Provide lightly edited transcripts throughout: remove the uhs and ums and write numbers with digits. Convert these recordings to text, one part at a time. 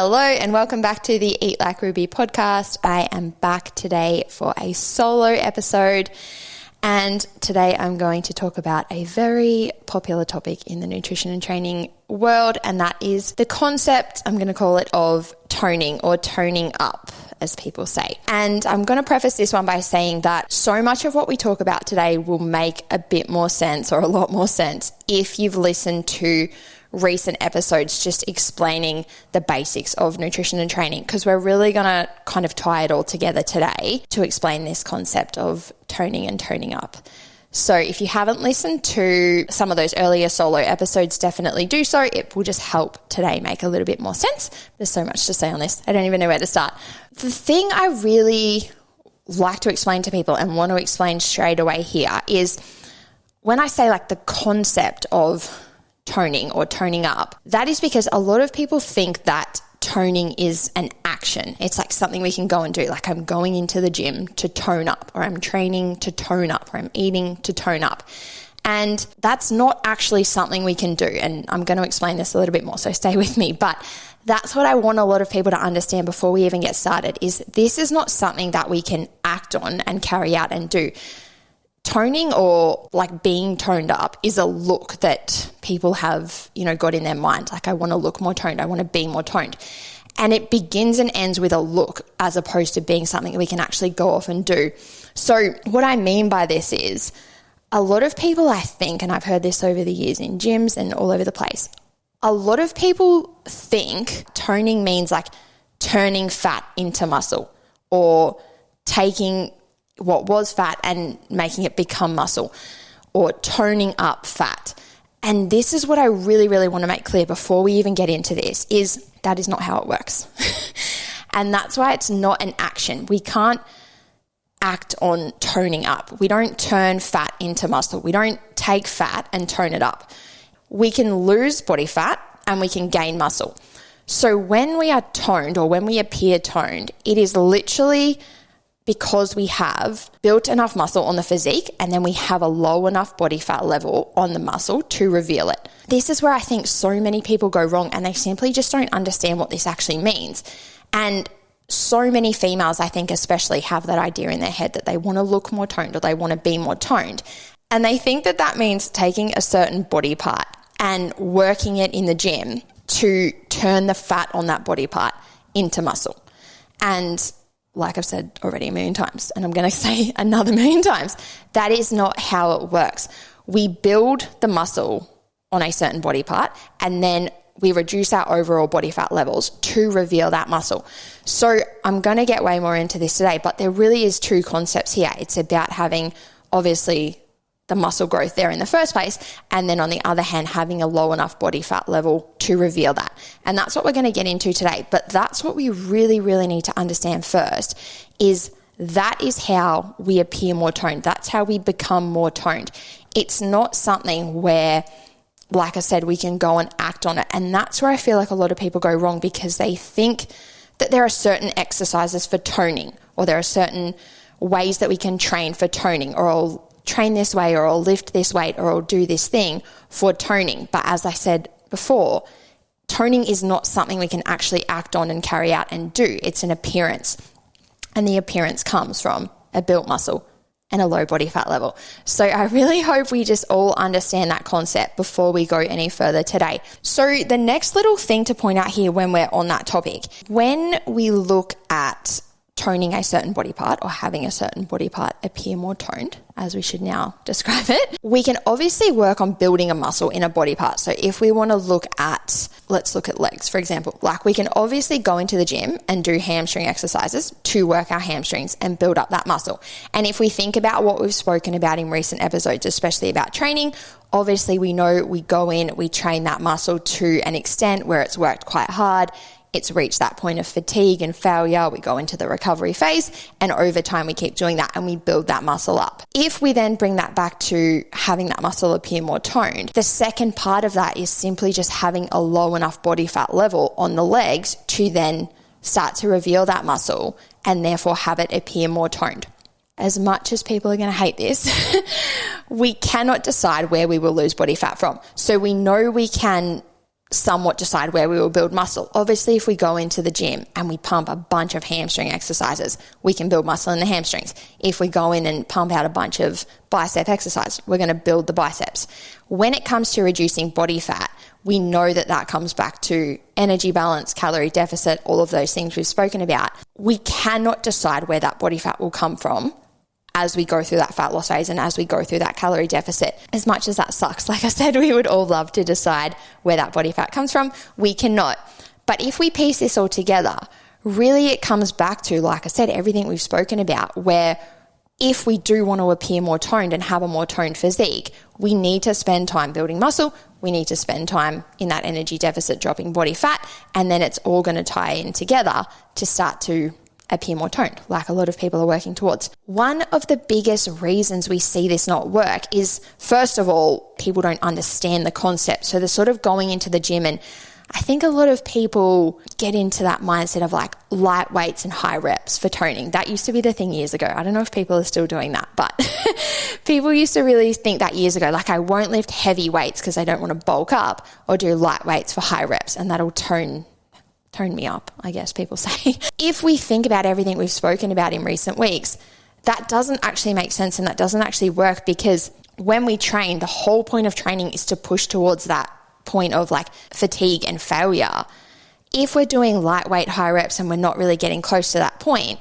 Hello and welcome back to the Eat Like Ruby podcast. I am back today for a solo episode, and today I'm going to talk about a very popular topic in the nutrition and training world, and that is the concept, I'm going to call it, of toning or toning up, as people say. And I'm going to preface this one by saying that so much of what we talk about today will make a bit more sense, or a lot more sense, if you've listened to recent episodes just explaining the basics of nutrition and training, because we're really going to kind of tie it all together today to explain this concept of toning and toning up. So if you haven't listened to some of those earlier solo episodes, definitely do so. It will just help today make a little bit more sense. There's so much to say on this. I don't even know where to start. The thing I really like to explain to people and want to explain straight away here is when I say like the concept of toning or toning up, that is because a lot of people think that toning is an action. It's like something we can go and do, like I'm going into the gym to tone up, or I'm training to tone up, or I'm eating to tone up. And that's not actually something we can do. And I'm going to explain this a little bit more, so stay with me. But that's what I want a lot of people to understand before we even get started, is this is not something that we can act on and carry out and do. Toning, or like being toned up, is a look that people have, got in their mind. Like, I want to look more toned. I want to be more toned. And it begins and ends with a look, as opposed to being something that we can actually go off and do. So what I mean by this is, a lot of people, I think, and I've heard this over the years in gyms and all over the place, a lot of people think toning means like turning fat into muscle, or taking what was fat and making it become muscle, or toning up fat. And this is what I really, really want to make clear before we even get into this, is that is not how it works. And that's why it's not an action. We can't act on toning up. We don't turn fat into muscle. We don't take fat and tone it up. We can lose body fat and we can gain muscle. So when we are toned, or when we appear toned, it is literally because we have built enough muscle on the physique, and then we have a low enough body fat level on the muscle to reveal it. This is where I think so many people go wrong, and they simply just don't understand what this actually means. And so many females, I think especially, have that idea in their head that they want to look more toned, or they want to be more toned. And they think that that means taking a certain body part and working it in the gym to turn the fat on that body part into muscle. And like I've said already a million times, and I'm going to say another million times, that is not how it works. We build the muscle on a certain body part, and then we reduce our overall body fat levels to reveal that muscle. So I'm going to get way more into this today, but there really is two concepts here. It's about having, obviously, the muscle growth there in the first place, and then on the other hand, having a low enough body fat level to reveal that. And that's what we're going to get into today. But that's what we really, really need to understand first, is that is how we appear more toned. That's how we become more toned. It's not something where, like I said, we can go and act on it. And that's where I feel like a lot of people go wrong, because they think that there are certain exercises for toning, or there are certain ways that we can train for toning, or I'll train this way, or I'll lift this weight, or I'll do this thing for toning. But as I said before, toning is not something we can actually act on and carry out and do. It's an appearance. And the appearance comes from a built muscle and a low body fat level. So I really hope we just all understand that concept before we go any further today. So the next little thing to point out here when we're on that topic, when we look at toning a certain body part, or having a certain body part appear more toned, as we should now describe it, we can obviously work on building a muscle in a body part. So if we want to look at, let's look at legs, for example, like we can obviously go into the gym and do hamstring exercises to work our hamstrings and build up that muscle. And if we think about what we've spoken about in recent episodes, especially about training, obviously we know we go in, we train that muscle to an extent where it's worked quite hard. It's reached that point of fatigue and failure. We go into the recovery phase, and over time we keep doing that and we build that muscle up. If we then bring that back to having that muscle appear more toned, the second part of that is simply just having a low enough body fat level on the legs to then start to reveal that muscle and therefore have it appear more toned. As much as people are going to hate this, we cannot decide where we will lose body fat from. So we know we can somewhat decide where we will build muscle. Obviously, if we go into the gym and we pump a bunch of hamstring exercises, we can build muscle in the hamstrings. If we go in and pump out a bunch of bicep exercise, we're going to build the biceps. When it comes to reducing body fat, we know that that comes back to energy balance, calorie deficit, all of those things we've spoken about. We cannot decide where that body fat will come from as we go through that fat loss phase and as we go through that calorie deficit. As much as that sucks, like I said, we would all love to decide where that body fat comes from. We cannot. But if we piece this all together, really it comes back to, like I said, everything we've spoken about, where if we do want to appear more toned and have a more toned physique, we need to spend time building muscle. We need to spend time in that energy deficit, dropping body fat, and then it's all going to tie in together to start to appear more toned, like a lot of people are working towards. One of the biggest reasons we see this not work is, first of all, people don't understand the concept. So they're sort of going into the gym, and I think a lot of people get into that mindset of like light weights and high reps for toning. That used to be the thing years ago. I don't know if people are still doing that, but people used to really think that years ago, like I won't lift heavy weights because I don't want to bulk up, or do light weights for high reps, and that'll tone me up, I guess people say. If we think about everything we've spoken about in recent weeks, that doesn't actually make sense and that doesn't actually work, because when we train, the whole point of training is to push towards that point of like fatigue and failure. If we're doing lightweight high reps and we're not really getting close to that point,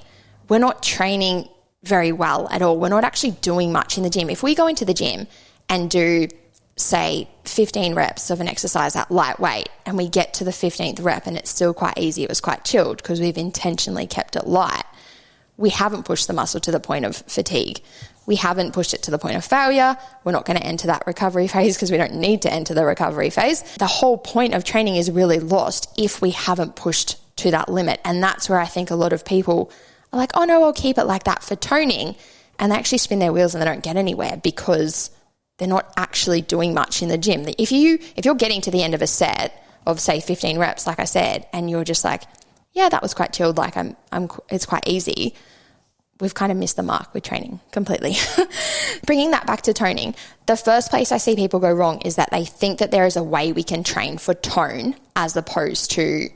we're not training very well at all. We're not actually doing much in the gym. If we go into the gym and do, say, 15 reps of an exercise at lightweight, and we get to the 15th rep and it's still quite easy, it was quite chilled because we've intentionally kept it light, we haven't pushed the muscle to the point of fatigue. We haven't pushed it to the point of failure. We're not going to enter that recovery phase because we don't need to enter the recovery phase. The whole point of training is really lost if we haven't pushed to that limit. And that's where I think a lot of people are like, oh no, I'll keep it like that for toning. And they actually spin their wheels and they don't get anywhere because they're not actually doing much in the gym. If you're getting to the end of a set of, say, 15 reps, like I said, and you're just like, yeah, that was quite chilled, like it's quite easy, we've kind of missed the mark with training completely. Bringing that back to toning, the first place I see people go wrong is that they think that there is a way we can train for tone as opposed to,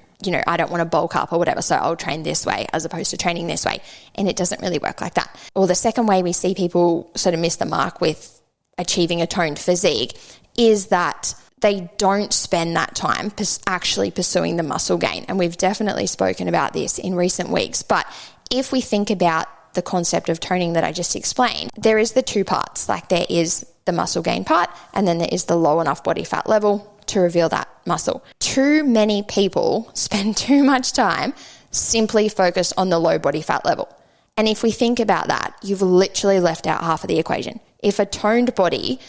I don't want to bulk up or whatever, so I'll train this way as opposed to training this way. And it doesn't really work like that. Or the second way we see people sort of miss the mark with achieving a toned physique is that they don't spend that time actually pursuing the muscle gain. And we've definitely spoken about this in recent weeks. But if we think about the concept of toning that I just explained, there is the two parts. Like there is the muscle gain part, and then there is the low enough body fat level to reveal that muscle. Too many people spend too much time simply focused on the low body fat level. And if we think about that, you've literally left out half of the equation. If a toned body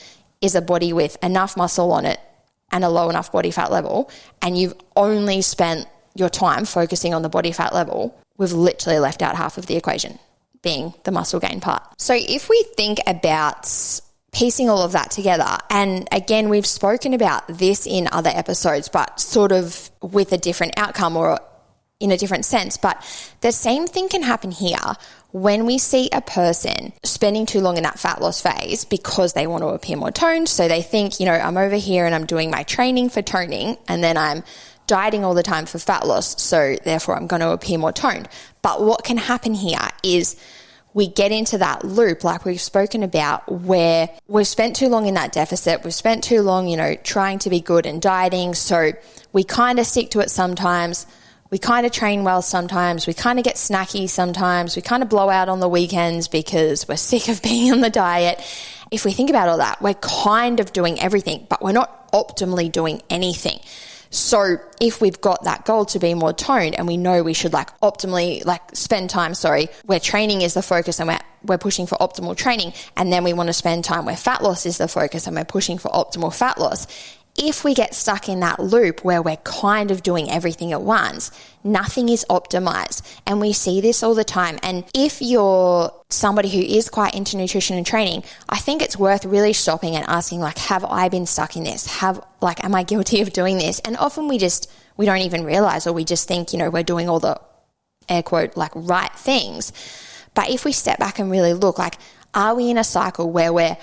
is a body with enough muscle on it and a low enough body fat level, and you've only spent your time focusing on the body fat level, we've literally left out half of the equation, being the muscle gain part. So if we think about piecing all of that together, and again, we've spoken about this in other episodes, but sort of with a different outcome or in a different sense, but the same thing can happen here when we see a person spending too long in that fat loss phase because they want to appear more toned. So they think, I'm over here and I'm doing my training for toning, and then I'm dieting all the time for fat loss, so therefore I'm going to appear more toned. But what can happen here is we get into that loop like we've spoken about, where we've spent too long in that deficit, we've spent too long, trying to be good and dieting, so we kind of stick to it sometimes, we kind of train well sometimes, we kind of get snacky sometimes, we kind of blow out on the weekends because we're sick of being on the diet. If we think about all that, we're kind of doing everything, but we're not optimally doing anything. So if we've got that goal to be more toned and we know we should optimally spend time, where training is the focus and we're pushing for optimal training, and then we want to spend time where fat loss is the focus and we're pushing for optimal fat loss. If we get stuck in that loop where we're kind of doing everything at once, nothing is optimized. And we see this all the time. And if you're somebody who is quite into nutrition and training, I think it's worth really stopping and asking, have I been stuck in this? Am I guilty of doing this? And often we don't even realize, or we just think, we're doing all the air quote, right things. But if we step back and really look, are we in a cycle where we're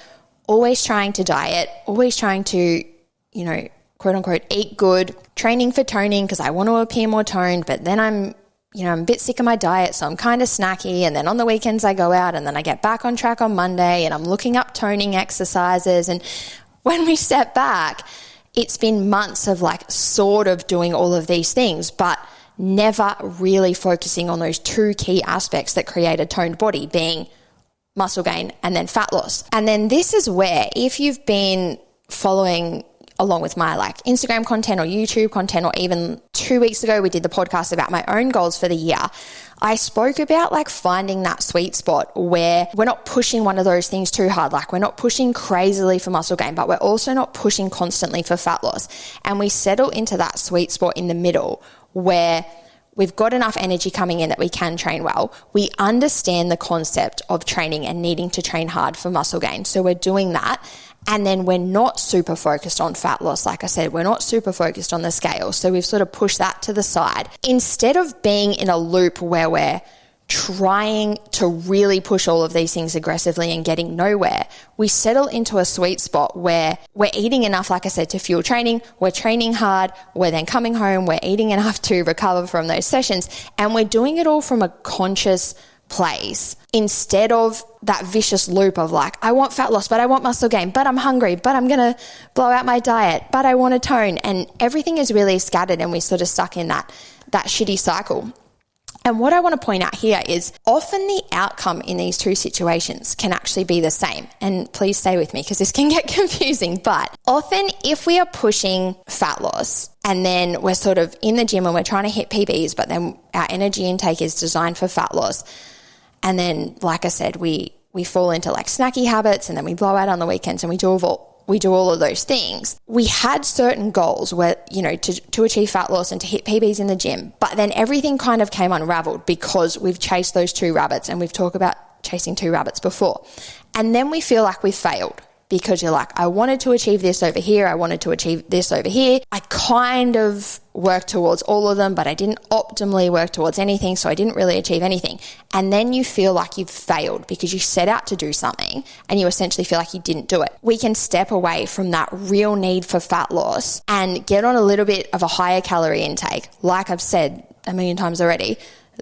always trying to diet, always trying to quote unquote eat good, training for toning because I want to appear more toned, but then I'm a bit sick of my diet, so I'm kind of snacky. And then on the weekends I go out and then I get back on track on Monday and I'm looking up toning exercises. And when we step back, it's been months of like sort of doing all of these things, but never really focusing on those two key aspects that create a toned body, being muscle gain and then fat loss. And then this is where, if you've been following along with my like Instagram content or YouTube content, or even 2 weeks ago, we did the podcast about my own goals for the year. I spoke about like finding that sweet spot where we're not pushing one of those things too hard. Like we're not pushing crazily for muscle gain, but we're also not pushing constantly for fat loss. And we settle into that sweet spot in the middle where we've got enough energy coming in that we can train well. We understand the concept of training and needing to train hard for muscle gain. So we're doing that. And then we're not super focused on fat loss. Like I said, we're not super focused on the scale. So we've sort of pushed that to the side. Instead of being in a loop where we're trying to really push all of these things aggressively and getting nowhere, we settle into a sweet spot where we're eating enough, like I said, to fuel training. We're training hard. We're then coming home. We're eating enough to recover from those sessions. And we're doing it all from a conscious place, instead of that vicious loop of like, I want fat loss, but I want muscle gain, but I'm hungry, but I'm going to blow out my diet, but I want to tone. And everything is really scattered and we're sort of stuck in that shitty cycle. And what I want to point out here is often the outcome in these two situations can actually be the same. And please stay with me because this can get confusing. But often if we are pushing fat loss and then we're sort of in the gym and we're trying to hit PBs, but then our energy intake is designed for fat loss, and then, like I said, we fall into like snacky habits and then we blow out on the weekends and we do all of those things. We had certain goals where, to achieve fat loss and to hit PBs in the gym, but then everything kind of came unraveled because we've chased those two rabbits, and we've talked about chasing two rabbits before. And then we feel like we've failed because you're like, I wanted to achieve this over here. I wanted to achieve this over here. I kind of worked towards all of them, but I didn't optimally work towards anything. So I didn't really achieve anything. And then you feel like you've failed because you set out to do something and you essentially feel like you didn't do it. We can step away from that real need for fat loss and get on a little bit of a higher calorie intake. Like I've said a million times already,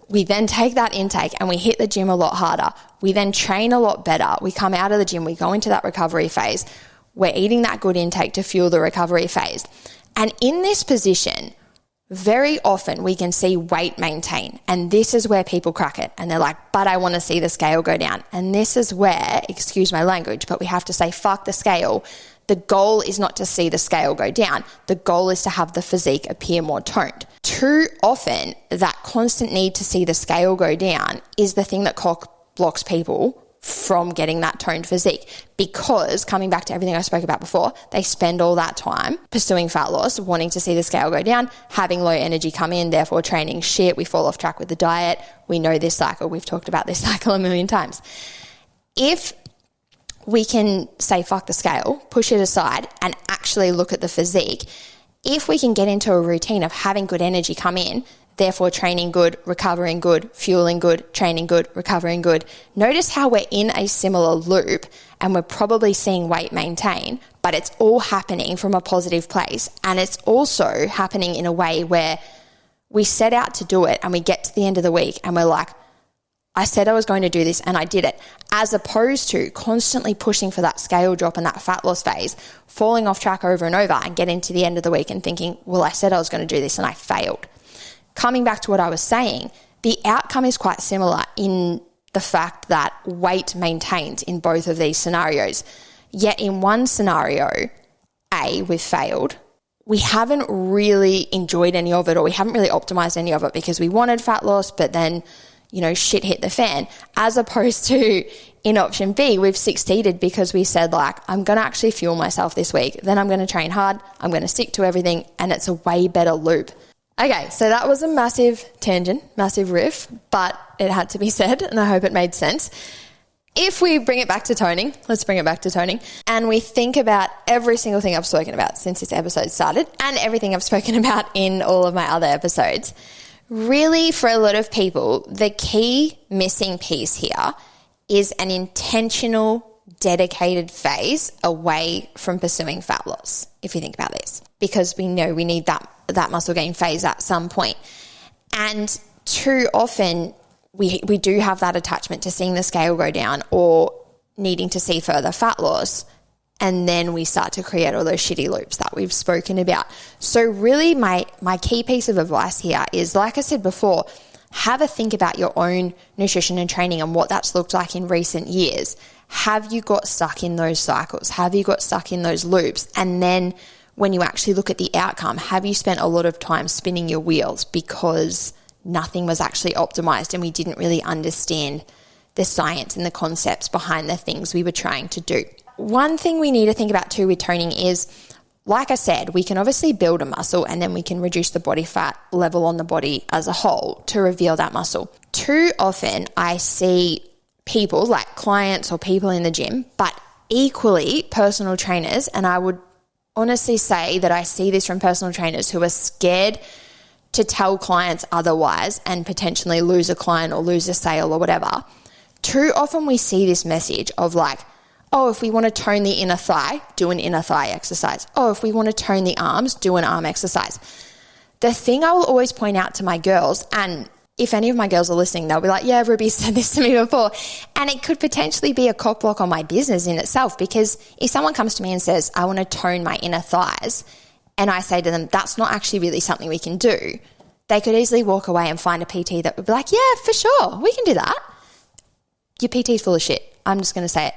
we then take that intake and we hit the gym a lot harder. We then train a lot better. We come out of the gym, we go into that recovery phase. We're eating that good intake to fuel the recovery phase. And in this position, very often we can see weight maintain. And this is where people crack it. And they're like, but I want to see the scale go down. And this is where, excuse my language, but we have to say, fuck the scale. The goal is not to see the scale go down. The goal is to have the physique appear more toned. Too often, that constant need to see the scale go down is the thing that blocks people from getting that toned physique, because coming back to everything I spoke about before, they spend all that time pursuing fat loss, wanting to see the scale go down, having low energy come in, therefore training shit. We fall off track with the diet. We know this cycle. We've talked about this cycle a million times. If we can say, fuck the scale, push it aside and actually look at the physique, if we can get into a routine of having good energy come in, therefore training good, recovering good, fueling good, training good, recovering good, notice how we're in a similar loop and we're probably seeing weight maintain, but it's all happening from a positive place. And it's also happening in a way where we set out to do it and we get to the end of the week and we're like, I said I was going to do this and I did it, as opposed to constantly pushing for that scale drop and that fat loss phase, falling off track over and over and getting to the end of the week and thinking, well, I said I was going to do this and I failed. Coming back to what I was saying, the outcome is quite similar in the fact that weight maintains in both of these scenarios. Yet in one scenario, A, we've failed. We haven't really enjoyed any of it, or we haven't really optimized any of it because we wanted fat loss, but then, shit hit the fan. As opposed to in option B, we've succeeded because we said, like, I'm going to actually fuel myself this week. Then I'm going to train hard. I'm going to stick to everything. And it's a way better loop. Okay, so that was a massive tangent, massive riff, but it had to be said, and I hope it made sense. If we bring it back to toning, let's bring it back to toning, and we think about every single thing I've spoken about since this episode started and everything I've spoken about in all of my other episodes, really for a lot of people, the key missing piece here is an intentional dedicated phase away from pursuing fat loss, if you think about this, because we know we need that muscle gain phase at some point. And too often we do have that attachment to seeing the scale go down or needing to see further fat loss. And then we start to create all those shitty loops that we've spoken about. So really my key piece of advice here is, like I said before, have a think about your own nutrition and training and what that's looked like in recent years. Have you got stuck in those cycles? Have you got stuck in those loops? And then when you actually look at the outcome, have you spent a lot of time spinning your wheels because nothing was actually optimized and we didn't really understand the science and the concepts behind the things we were trying to do? One thing we need to think about too with toning is, like I said, we can obviously build a muscle and then we can reduce the body fat level on the body as a whole to reveal that muscle. Too often I see people, like clients or people in the gym, but equally personal trainers, and I would honestly say that I see this from personal trainers who are scared to tell clients otherwise and potentially lose a client or lose a sale or whatever. Too often we see this message of like, oh, if we want to tone the inner thigh, do an inner thigh exercise. Oh, if we want to tone the arms, do an arm exercise. The thing I will always point out to my girls, and if any of my girls are listening, they'll be like, yeah, Ruby said this to me before. And it could potentially be a cock block on my business in itself, because if someone comes to me and says, I want to tone my inner thighs, and I say to them, that's not actually really something we can do, they could easily walk away and find a PT that would be like, yeah, for sure, we can do that. Your PT's full of shit. I'm just going to say it.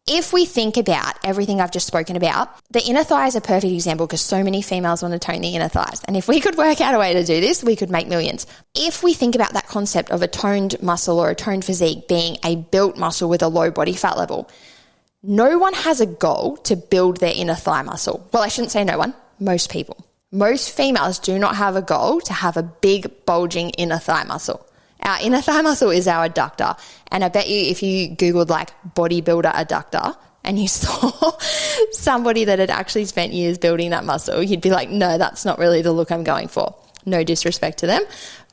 If we think about everything I've just spoken about, the inner thigh is a perfect example because so many females want to tone the inner thighs. And if we could work out a way to do this, we could make millions. If we think about that concept of a toned muscle or a toned physique being a built muscle with a low body fat level, no one has a goal to build their inner thigh muscle. Well, I shouldn't say no one, most people. Most females do not have a goal to have a big bulging inner thigh muscle. Our inner thigh muscle is our adductor. And I bet you if you Googled like bodybuilder adductor and you saw somebody that had actually spent years building that muscle, you'd be like, no, that's not really the look I'm going for. No disrespect to them.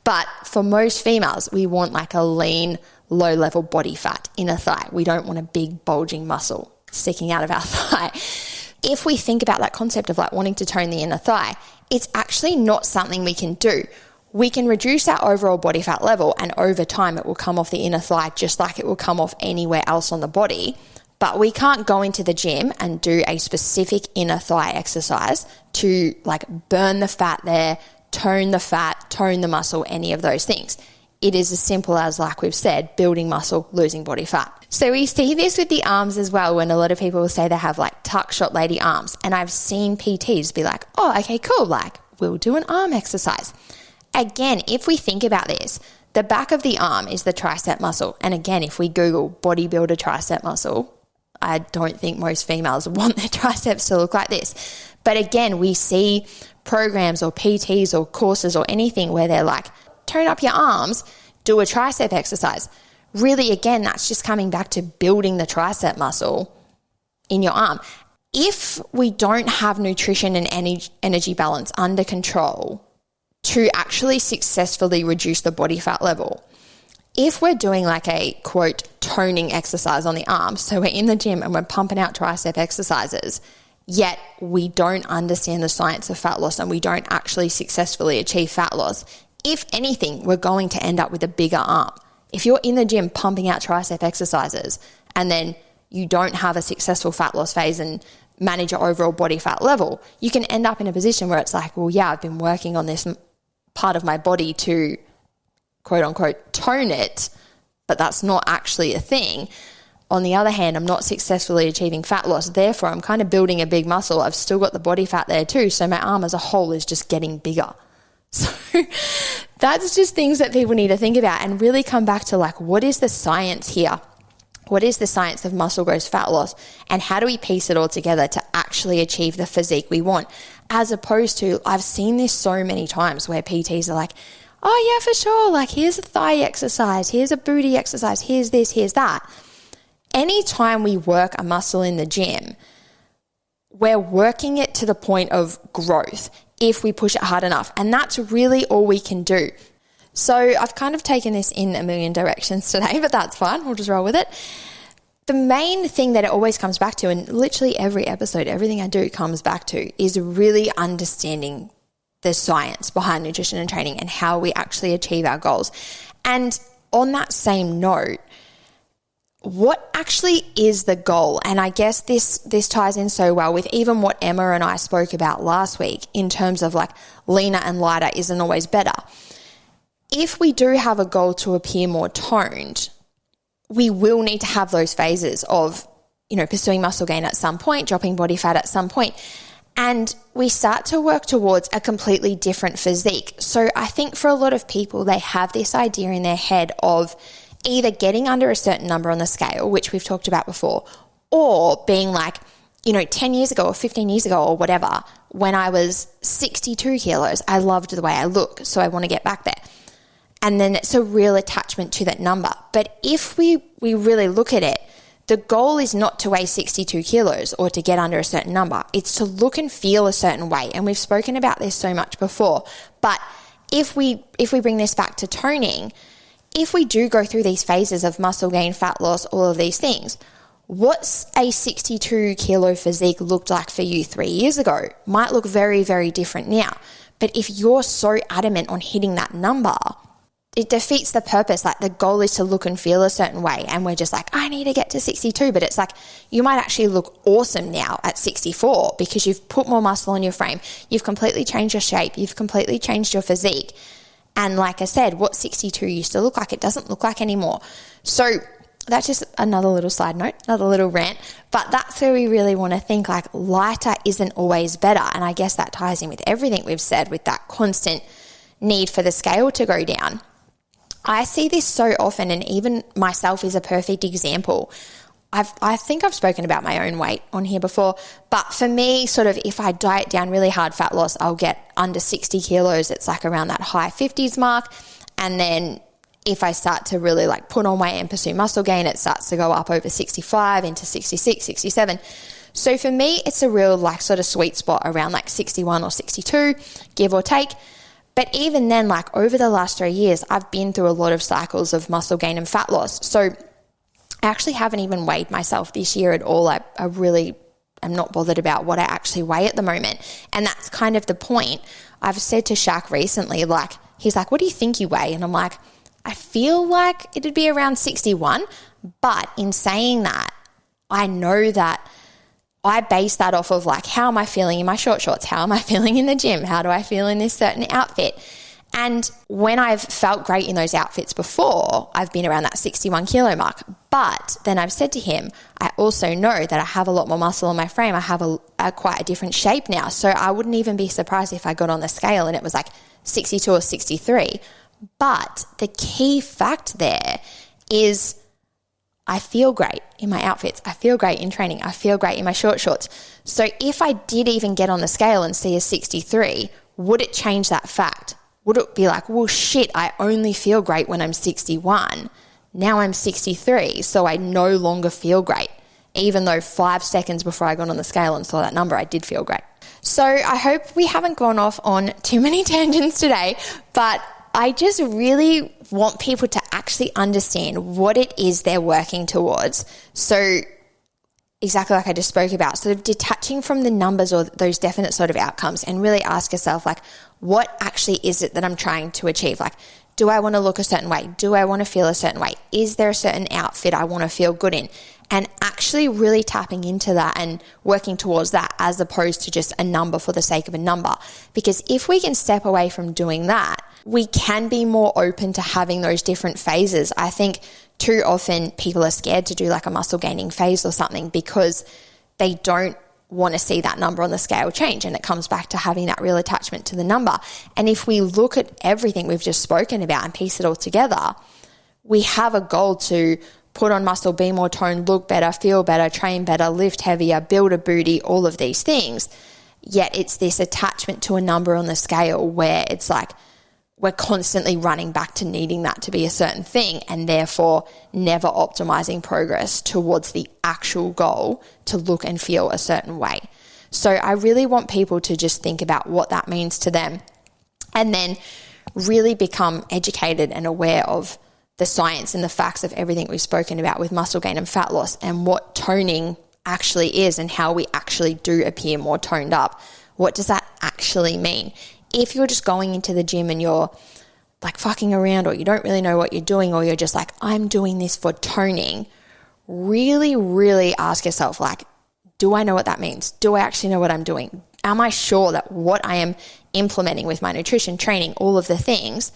But for most females, we want like a lean, low level body fat inner thigh. We don't want a big bulging muscle sticking out of our thigh. If we think about that concept of like wanting to tone the inner thigh, it's actually not something we can do. We can reduce our overall body fat level, and over time it will come off the inner thigh just like it will come off anywhere else on the body. But we can't go into the gym and do a specific inner thigh exercise to like burn the fat there, tone the fat, tone the muscle, any of those things. It is as simple as, like we've said, building muscle, losing body fat. So we see this with the arms as well, when a lot of people will say they have like tuck shot lady arms. And I've seen PTs be like, oh, okay, cool. Like we'll do an arm exercise. Again, if we think about this, the back of the arm is the tricep muscle. And again, if we Google bodybuilder tricep muscle, I don't think most females want their triceps to look like this. But again, we see programs or PTs or courses or anything where they're like, tone up your arms, do a tricep exercise. Really, again, that's just coming back to building the tricep muscle in your arm. If we don't have nutrition and energy balance under control to actually successfully reduce the body fat level, if we're doing like a quote toning exercise on the arm, so we're in the gym and we're pumping out tricep exercises, yet we don't understand the science of fat loss and we don't actually successfully achieve fat loss, if anything, we're going to end up with a bigger arm. If you're in the gym pumping out tricep exercises and then you don't have a successful fat loss phase and manage your overall body fat level, you can end up in a position where it's like, well, yeah, I've been working on this part of my body to quote unquote tone it, but that's not actually a thing. On the other hand, I'm not successfully achieving fat loss. Therefore, I'm kind of building a big muscle. I've still got the body fat there too. So my arm as a whole is just getting bigger. So that's just things that people need to think about and really come back to like, what is the science here? What is the science of muscle growth, fat loss? And how do we piece it all together to actually achieve the physique we want? As opposed to, I've seen this so many times where PTs are like, oh yeah, for sure. Like here's a thigh exercise. Here's a booty exercise. Here's this, here's that. Anytime we work a muscle in the gym, we're working it to the point of growth if we push it hard enough. And that's really all we can do. So I've kind of taken this in a million directions today, but that's fine. We'll just roll with it. the main thing that it always comes back to, and literally every episode, everything I do comes back to, is really understanding the science behind nutrition and training and how we actually achieve our goals. And on that same note, what actually is the goal? And I guess this ties in so well with even what Emma and I spoke about last week in terms of like leaner and lighter isn't always better. If we do have a goal to appear more toned, we will need to have those phases of, pursuing muscle gain at some point, dropping body fat at some point, and we start to work towards a completely different physique. So I think for a lot of people, they have this idea in their head of either getting under a certain number on the scale, which we've talked about before, or being like, 10 years ago or 15 years ago or whatever, when I was 62 kilos, I loved the way I look, so I want to get back there. And then it's a real attachment to that number. But if we really look at it, the goal is not to weigh 62 kilos or to get under a certain number. It's to look and feel a certain way. And we've spoken about this so much before. But if we bring this back to toning, if we do go through these phases of muscle gain, fat loss, all of these things, what's a 62 kilo physique looked like for you 3 years ago might look very, very different now. But if you're so adamant on hitting that number, it defeats the purpose. Like the goal is to look and feel a certain way. And we're just like, I need to get to 62. But it's like, you might actually look awesome now at 64 because you've put more muscle on your frame. You've completely changed your shape. You've completely changed your physique. And like I said, what 62 used to look like, it doesn't look like anymore. So that's just another little side note, another little rant. But that's where we really want to think like lighter isn't always better. And I guess that ties in with everything we've said with that constant need for the scale to go down. I see this so often, and even myself is a perfect example. I think I've spoken about my own weight on here before, but for me, sort of if I diet down really hard fat loss, I'll get under 60 kilos. It's like around that high 50s mark. And then if I start to really like put on weight and pursue muscle gain, it starts to go up over 65 into 66, 67. So for me, it's a real like sort of sweet spot around like 61 or 62, give or take. But even then, like over the last 3 years, I've been through a lot of cycles of muscle gain and fat loss. So I actually haven't even weighed myself this year at all. I really am not bothered about what I actually weigh at the moment. And that's kind of the point. I've said to Shaq recently, like, he's like, what do you think you weigh? And I'm like, I feel like it'd be around 61. But in saying that, I know that I base that off of like, how am I feeling in my short shorts? How am I feeling in the gym? How do I feel in this certain outfit? And when I've felt great in those outfits before, I've been around that 61 kilo mark. But then I've said to him, I also know that I have a lot more muscle on my frame. I have quite a different shape now. So I wouldn't even be surprised if I got on the scale and it was like 62 or 63. But the key fact there is I feel great in my outfits. I feel great in training. I feel great in my short shorts. So if I did even get on the scale and see a 63, would it change that fact? Would it be like, well, shit, I only feel great when I'm 61. Now I'm 63, so I no longer feel great. Even though 5 seconds before I got on the scale and saw that number, I did feel great. So I hope we haven't gone off on too many tangents today, but I just really want people to actually understand what it is they're working towards. So exactly like I just spoke about, sort of detaching from the numbers or those definite sort of outcomes and really ask yourself, like, what actually is it that I'm trying to achieve? Like, do I want to look a certain way? Do I want to feel a certain way? Is there a certain outfit I want to feel good in? And actually really tapping into that and working towards that as opposed to just a number for the sake of a number. Because if we can step away from doing that, we can be more open to having those different phases. I think too often people are scared to do like a muscle gaining phase or something because they don't want to see that number on the scale change. And it comes back to having that real attachment to the number. And if we look at everything we've just spoken about and piece it all together, we have a goal to put on muscle, be more toned, look better, feel better, train better, lift heavier, build a booty, all of these things. Yet it's this attachment to a number on the scale where it's like we're constantly running back to needing that to be a certain thing and therefore never optimizing progress towards the actual goal to look and feel a certain way. So I really want people to just think about what that means to them and then really become educated and aware of the science and the facts of everything we've spoken about with muscle gain and fat loss and what toning actually is and how we actually do appear more toned up. What does that actually mean? If you're just going into the gym and you're like fucking around, or you don't really know what you're doing, or you're just like, I'm doing this for toning, really, really ask yourself, like, do I know what that means? Do I actually know what I'm doing? Am I sure that what I am implementing with my nutrition, training, all of the things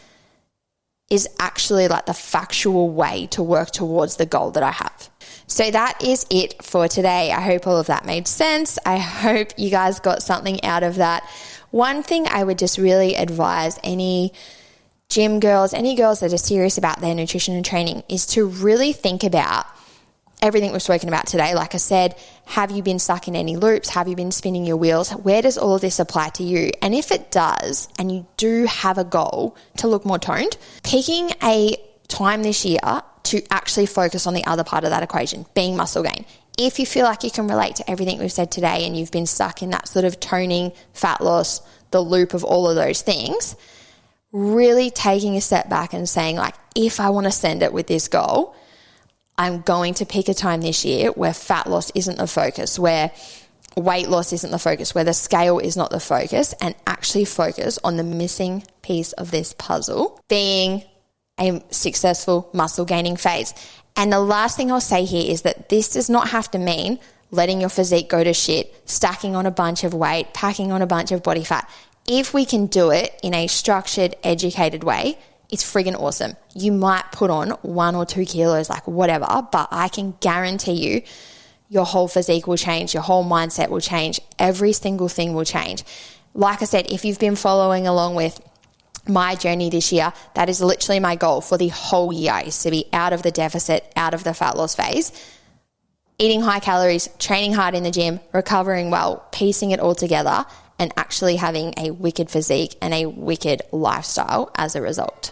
is actually like the factual way to work towards the goal that I have? So that is it for today. I hope all of that made sense. I hope you guys got something out of that. One thing I would just really advise any gym girls, any girls that are serious about their nutrition and training, is to really think about everything we've spoken about today. Like I said, have you been stuck in any loops? Have you been spinning your wheels? Where does all of this apply to you? And if it does, and you do have a goal to look more toned, picking a time this year to actually focus on the other part of that equation, being muscle gain. If you feel like you can relate to everything we've said today and you've been stuck in that sort of toning, fat loss, the loop of all of those things, really taking a step back and saying, like, if I want to send it with this goal, I'm going to pick a time this year where fat loss isn't the focus, where weight loss isn't the focus, where the scale is not the focus, and actually focus on the missing piece of this puzzle, being a successful muscle gaining phase. And the last thing I'll say here is that this does not have to mean letting your physique go to shit, stacking on a bunch of weight, packing on a bunch of body fat. If we can do it in a structured, educated way, it's friggin' awesome. You might put on 1 or 2 kilos, like whatever, but I can guarantee you your whole physique will change, your whole mindset will change, every single thing will change. Like I said, if you've been following along with my journey this year, that is literally my goal for the whole year, is to be out of the deficit, out of the fat loss phase, eating high calories, training hard in the gym, recovering well, piecing it all together, and actually having a wicked physique and a wicked lifestyle as a result.